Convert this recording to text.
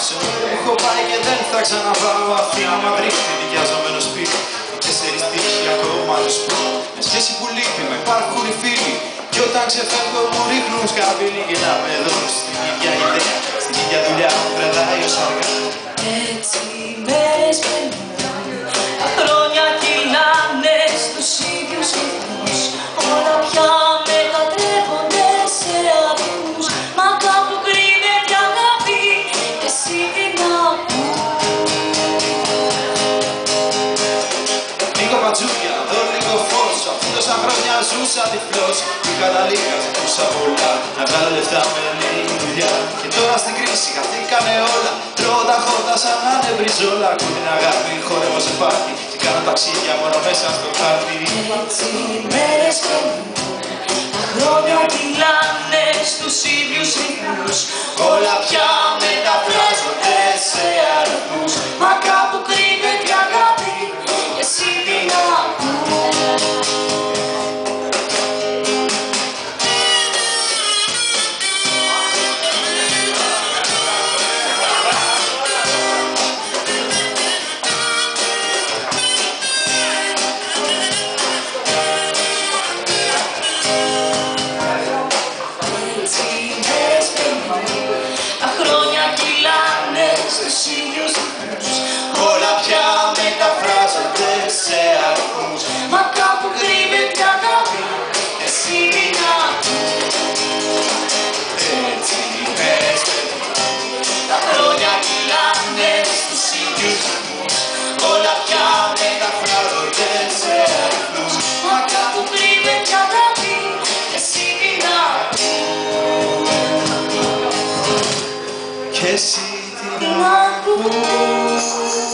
απόψε έχω πάει και δεν θα ξαναπάω. Αθήνα, Μαδρίτη, νοικιαζόμενο σπίτι. Οι 4 τείχοι ακόμα τους πω. Με σχέση που λείπει, με υπάρχουν οι φίλοι. Κι όταν ξεφεύγω μου ρίχνουν σκαμπίλι. Και να με δουν στην ίδια ιδέα, στην ίδια δουλειά που κρατάει ως αργά. Έτσι οι μέρες περνάνε, τα χρόνια κυλάνε στους ίδιους ρυθμούς. Όλα πια μετατρέπονται σε αριθμούς. Μα κάπου κρύβεται αγάπη και εσύ τι να πεις. Λίγο πατζούρια, δω λίγο φως. Αφού τόσα χρόνια ζούσα τυφλός. Είχα τα λίγα, ζητούσα πολλά. Να βγάλω λεφτά με λίγη δουλειά. Και τώρα στην κρίση χαθήκανε όλα. Τρώω τα χόρτα σαν να είναι μπριζόλα. Ακούω την αγάπη, χορεύω σε πάρτι. Και κάνω ταξίδια μόνο μέσα στο χάρτη. Έτσι οι μέρες περνάνε, τα χρόνια κυλάνε στους ίδιους ρυθμούς. Όλα πια μεταφράζονται σε αριθμούς. Μα κάπου κρύβεται αγάπη και εσύ τι να ακούς. Όλα πια μεταφράζονται σε αριθμούς. Μα κάπου κρύβεται αγάπη, εσύ τι να ακούς. Έτσι οι μέρες Τα χρόνια κυλάνε στους ίδιους ρυθμούς. Όλα πια μεταφράζονται σε αριθμούς. μα κάπου κρύβεται αγάπη, εσύ τι να ακούς. Και εσύ τι Τι να ακούς.